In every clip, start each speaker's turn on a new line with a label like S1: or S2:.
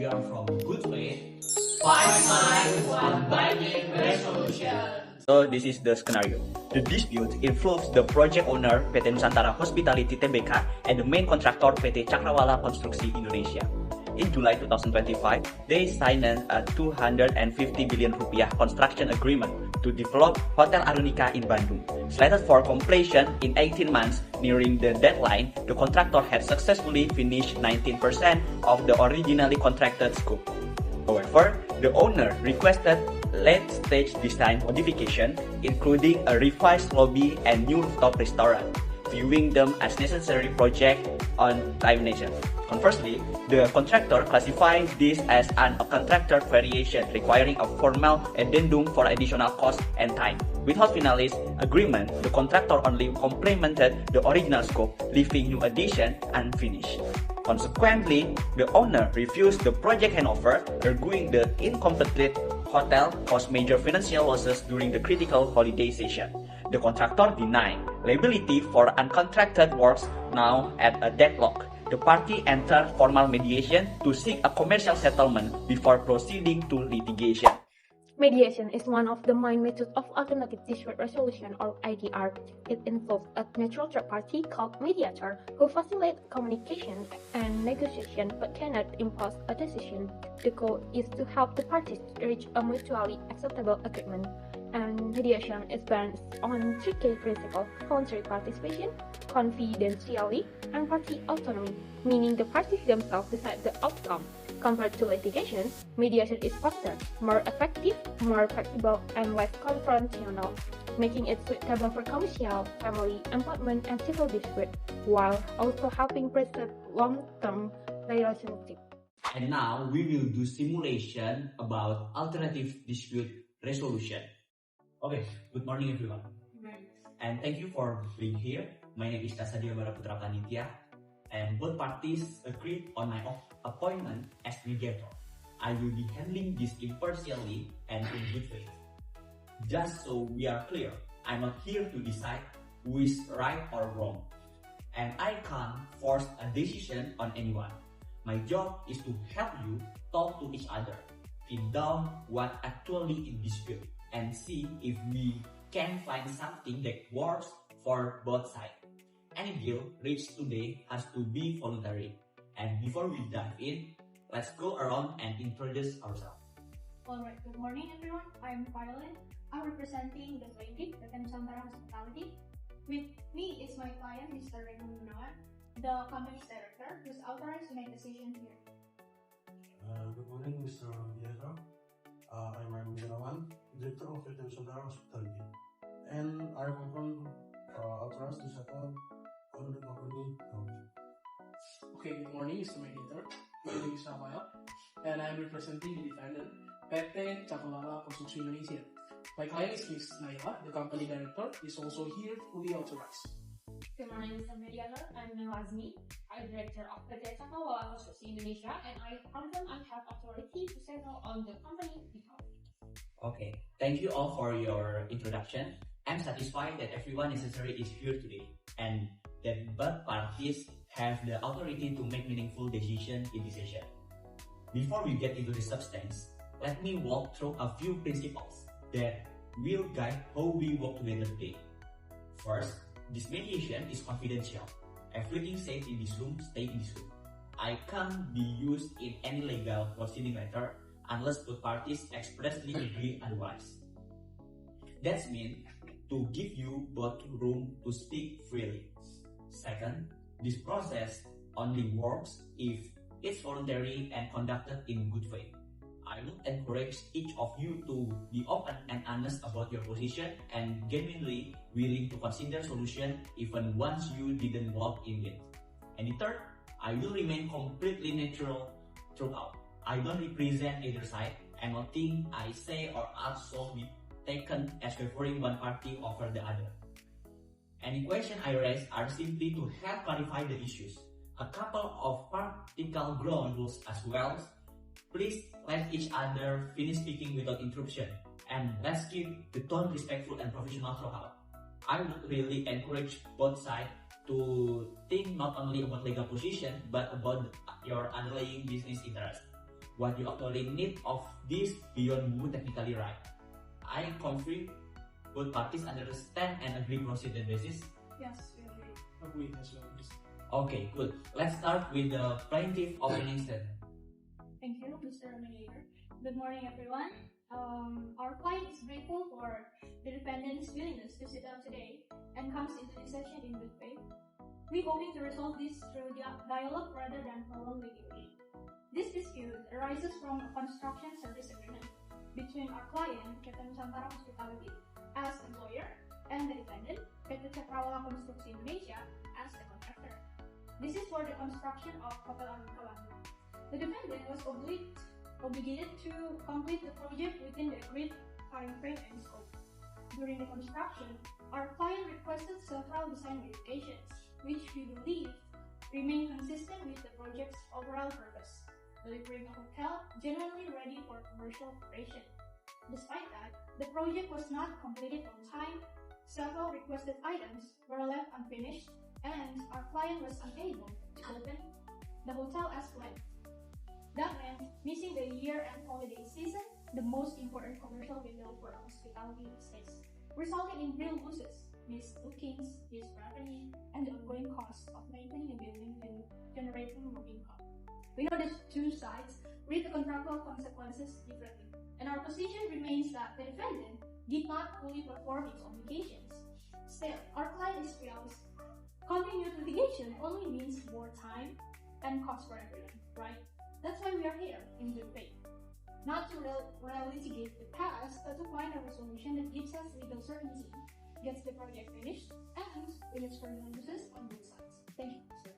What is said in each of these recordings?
S1: we are from Good Faith. 5 minds, one binding resolution.
S2: So this is the scenario. The dispute involves the project owner PT Nusantara Hospitality Tbk and the main contractor PT Cakrawala Konstruksi Indonesia. In July 2025, they signed a 250 billion rupiah construction agreement to develop Hotel Arunika in Bandung. Slated for completion in 18 months, nearing the deadline, the contractor had successfully finished 19% of the originally contracted scope. However, the owner requested late-stage design modification, including a revised lobby and new rooftop restaurant, viewing them as necessary project on time-nature. Conversely, the contractor classified this as an contractor variation requiring a formal addendum for additional cost and time. Without finalist agreement, the contractor only complemented the original scope, leaving new addition unfinished. Consequently, the owner refused the project handover, arguing the incomplete hotel caused major financial losses during the critical holiday season. The contractor denied liability for uncontracted works, now at a deadlock. The party entered formal mediation to seek a commercial settlement before proceeding to litigation.
S3: Mediation is one of the main methods of alternative dispute resolution, or ADR. It involves a neutral third party called mediator who facilitates communication and negotiation but cannot impose a decision. The goal is to help the parties reach a mutually acceptable agreement. And mediation is based on three key principles: voluntary participation, confidentiality, and party autonomy, meaning the parties themselves decide the outcome. Compared to litigation, mediation is faster, more effective, more flexible, and less confrontational, making it suitable for commercial, family, employment, and civil disputes, while also helping preserve long-term relationships.
S1: And now we will do simulation about alternative dispute resolution. Okay, good morning everyone. And thank you for being here. My name is Kasadia Baraputra Panitia, and both parties agreed on my appointment as mediator. I will be handling this impartially and in good faith. Just so we are clear, I'm not here to decide who is right or wrong, and I can't force a decision on anyone. My job is to help you talk to each other, pin down what actually in dispute, and see if we can find something that works for both sides. Any deal reached today has to be voluntary. And before we dive in, let's go around and introduce ourselves.
S4: Alright, good morning everyone. I'm Violet. I'm representing the plaintiff, PT Nusantara Hospitality. With me is my client, Mr. Raymond Gunawan, the company's director, who's authorized to make decisions here.
S5: Good morning, Mr. Mediator. I'm Raymond Gunawan, director of PT Nusantara Hospitality, and I'm authorized to settle on the company ground.
S6: Okay, good morning, Mr. Mediator. My name is Rafael, and I'm representing the defendant, PT Cakrawala Konstruksi Indonesia. My client is Ms. Naila, the company director, is also here fully authorized.
S7: Good morning, Mr. Mediator. I'm Nazmi. I'm director of PT Cakrawala Konstruksi Indonesia, and I confirm I have authority to settle on the company behalf.
S1: Okay, thank you all for your introduction. I'm satisfied that everyone necessary is here today, and that both parties have the authority to make meaningful decisions in this session. Before we get into the substance, let me walk through a few principles that will guide how we work together today. First, this mediation is confidential. Everything said in this room stays in this room. I can't be used in any legal proceeding letter unless both parties expressly agree otherwise. That means to give you both room to speak freely. Second, this process only works if it's voluntary and conducted in good faith. I would encourage each of you to be open and honest about your position and genuinely willing to consider solution even once you didn't walk in it. And the third, I will remain completely neutral throughout. I don't represent either side, and nothing I say or ask shall be taken as favoring one party over the other. Any question I raise are simply to help clarify the issues. A couple of practical ground rules as well. Please let each other finish speaking without interruption, and let's keep the tone respectful and professional throughout. I would really encourage both sides to think not only about legal position but about your underlying business interest. what you actually need of this beyond Bubu technically right. I confirm both parties understand and agree proceed the basis.
S4: Yes, we agree.
S6: Agreed as well.
S1: Okay, good. Let's start with the plaintiff opening statement.
S4: Thank you, Mr. Mediator. Good morning, everyone. Our client is grateful for the defendant's willingness to sit down today and comes into this session in good faith. We're hoping to resolve this through dialogue rather than prolonged litigation. This dispute arises from a construction service agreement between our client, PT Nusantara Hospitality, as employer, and the defendant, PT Cakrawala Konstruksi Indonesia, as the contractor. This is for the construction of Hotel Alcalá. The defendant was obligated to complete the project within the agreed time frame and scope. During the construction, our client requested several design modifications, which we believe remain consistent with the project's overall purpose, delivering a hotel genuinely ready for commercial operation. Despite that, the project was not completed on time, several requested items were left unfinished, and our client was unable to open the hotel as planned. That meant missing the year-end holiday season, the most important commercial window for hospitality space, resulting in real losses, missed bookings, missed revenue, and the ongoing cost of maintaining a building and generating more income. We know the two sides read the contractual consequences differently, and our position remains that the defendant did not fully perform its obligations. Still, our client is realistic. Continued litigation only means more time and cost for everyone, right? That's why we are here in good faith. Not to litigate the past, but to find a resolution that gives us legal certainty, gets the project finished, and limits further losses on both sides. Thank you, sir.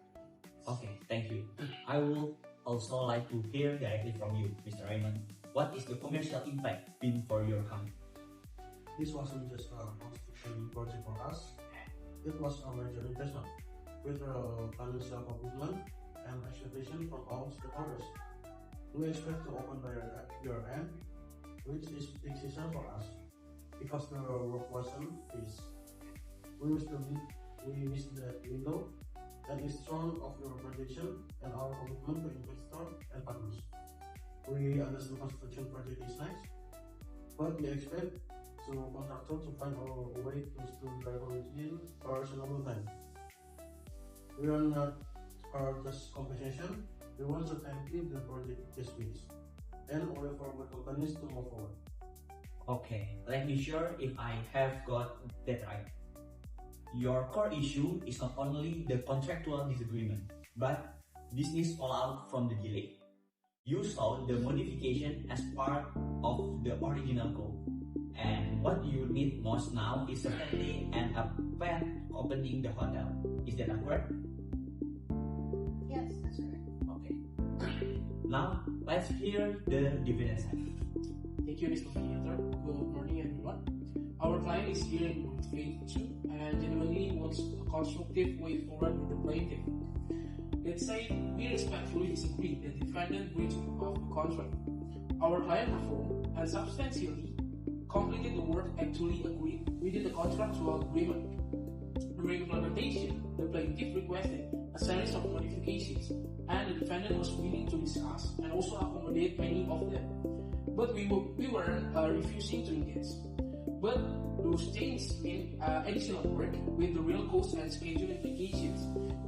S1: Okay, thank you. I would also like to hear directly from you, Mr. Raymond. What is the commercial impact been for your company?
S5: This wasn't just a construction project for us, it was a major investment with a financial commitment and expectation from all stakeholders. We expect to open by year-end, which is peak season for us, because the work wasn't finished. We missed that window, and it's strong of your projection and our commitment to investor and partners. We understand construction project is nice, but we expect contractor to find a way to still drive within a reasonable time. We are not for this compensation. We want to thank you the project is finished and order for my companies to move forward.
S1: Okay, let me sure if I have got that right. Your core issue is not only the contractual disagreement, but business fallout from the delay. You saw the modification as part of the original code, and what you need most now is certainty and a plan opening the hotel. Is that correct?
S4: Yes, that's correct.
S1: Okay. Now, let's hear the defendant side.
S6: Thank you, Mr. Mediator. Good morning, everyone. Our client is here in good faith too, and genuinely wants a constructive way forward with the plaintiff. Let's say we respectfully disagree that the defendant breach of the contract. Our client performed and substantially completed the work actually agreed within the contractual agreement. During implementation, the plaintiff requested a series of modifications, and the defendant was willing to discuss and also accommodate many of them. But we were refusing to engage. But those things mean additional work with the real cost and schedule implications,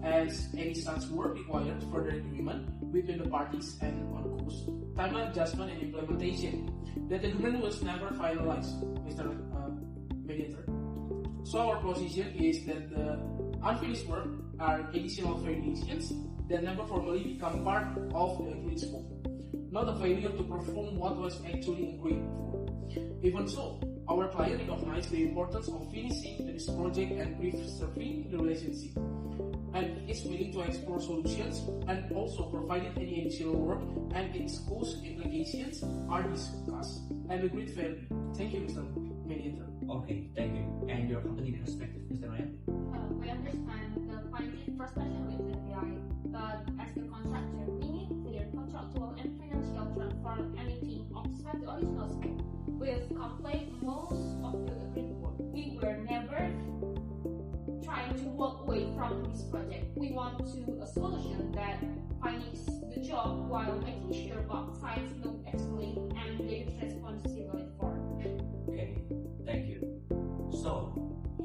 S6: as any such work required further agreement between the parties and on cost, timeline adjustment and implementation. That agreement was never finalized, Mr. Mediator. So our position is that the unfinished work are additional variations that never formally become part of the agreed scope, not a failure to perform what was actually agreed for. Even so, our client recognized the importance of finishing this project and preserving the relationship, and is willing to explore solutions and also provided any additional work and its cost implications are discussed and agreed fairly. Thank you, Mr. Mediator.
S1: Okay, thank you. And your company perspective, Mr. Ryan?
S7: We understand the plaintiff's frustration with NPI, but as the contractor, we need clear contractual and financial transfer anything outside the original scope. We've completed most of the agreed work. We were never trying to walk away from this project. We want a solution that finishes the job while making sure both sides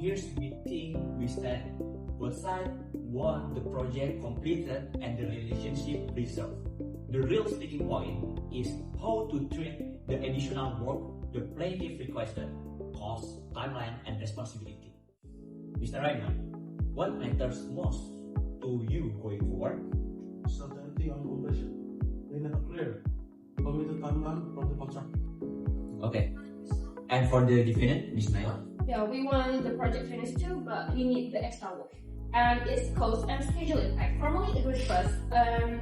S1: here's we think we stand. Both sides want the project completed and the relationship preserved. The real sticking point is how to treat the additional work the plaintiff requested, cost, timeline, and responsibility. Mr. Raymond, what matters most to you going forward?
S5: Certainty on completion. We need a clear, committed timeline from the contractor.
S1: Okay. And for the defendant, Ms. Naila?
S7: Yeah, we want the project finished too, but we need the extra work. And its cost and schedule impact. Formally agree first,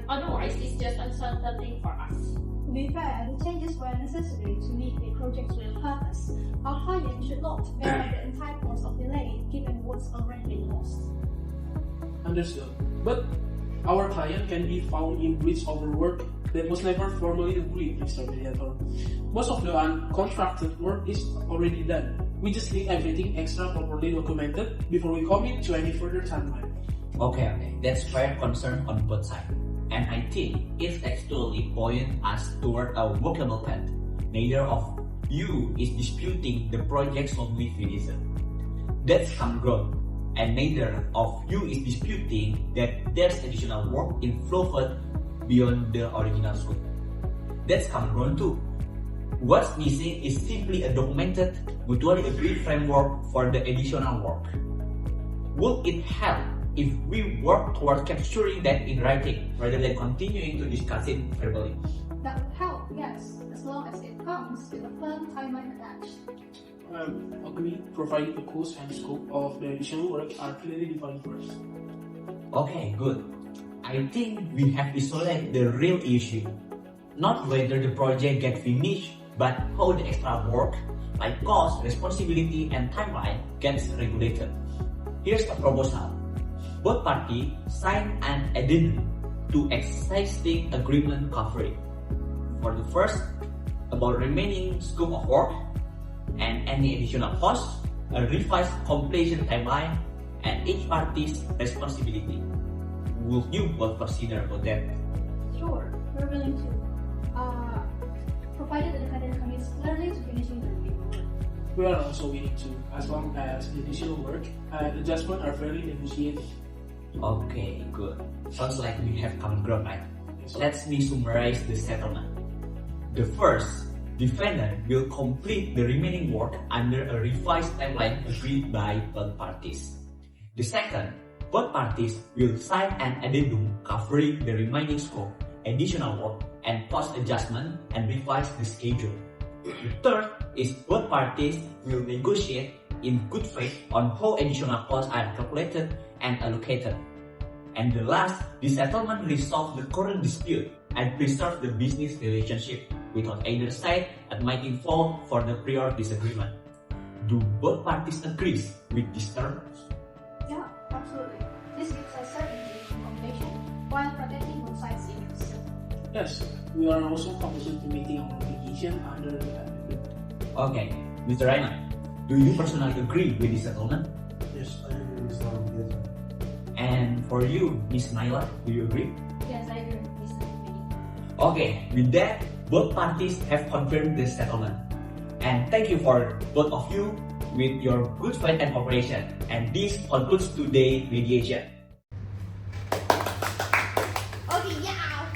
S7: otherwise it's just uncertainty for us.
S4: To be fair, the changes were necessary to meet the project's real purpose. Our client should not bear the entire cost of delay given what's already been lost.
S6: Understood. But our client can be found in breach of the work that was never formally agreed, Mr. Mediator. Most of the uncontracted work is already done. We just need everything extra properly documented before we commit to any further timeline.
S1: Okay, that's fair concern on both sides. And I think it actually points us toward a workable path. Neither of you is disputing the project's only finished. That's common ground. And neither of you is disputing that there's additional work involved beyond the original scope. That's common ground too. What's missing is simply a documented, mutually agreed framework for the additional work. Would it help if we work toward capturing that in writing rather than continuing to discuss it verbally?
S4: That would help, yes, as long as it comes with a firm timeline attached.
S6: Agree, providing the cost and scope of the additional work are clearly defined first.
S1: Okay, good. I think we have isolated the real issue. Not whether the project gets finished, but how the extra work, like cost, responsibility, and timeline, gets regulated. Here's a proposal. Both parties sign an addendum to existing agreement covering. For the first, about remaining scope of work and any additional costs, a revised completion timeline, and each party's responsibility. Will you both consider about that?
S4: Sure, we're willing to. Provided the defendant commits clearly to finishing the remaining work.
S6: We are also willing to, as long as the additional work and adjustment are fairly negotiated.
S1: Okay, good. Sounds like we have common ground, right? Let me summarize the settlement. The first, defendant will complete the remaining work under a revised timeline agreed by both parties. The second, both parties will sign an addendum covering the remaining scope, additional work, and cost adjustment and revise the schedule. The third is both parties will negotiate in good faith on how additional costs are calculated and allocated. And the last, the settlement resolves the current dispute and preserves the business relationship without either side admitting fault for the prior disagreement. Do both parties agree with these terms?
S4: Yeah, absolutely. This gives us certainty in completion while protecting both sides' interests.
S6: Yes, we are also committed to meeting our obligation under the agreement.
S1: Okay, Mr. Raymond, do you personally agree with this settlement?
S5: Yes, I agree with Mr. Mediator.
S1: And for you, Ms. Naila, do you agree?
S7: Yes, I agree with Mr. Mediator.
S1: Okay, with that, both parties have confirmed the settlement. And thank you for both of you with your good faith and cooperation. And this concludes today's mediation.
S4: Okay, yeah!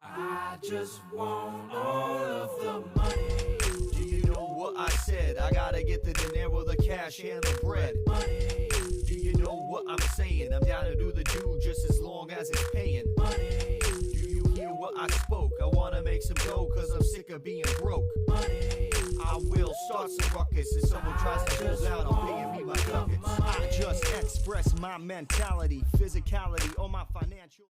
S8: I just want all of the money. Do you know what I said? I gotta get the dinero, the cash, and the bread. Money. Do you know what I'm saying? I'm down to do the due just as long as it's paying. Money. Do you hear what I spoke? I wanna make some dough cause I'm sick of being broke. Money. I will start some ruckus if someone tries to pull out on paying me my ducats. I just express my mentality, physicality, or my financial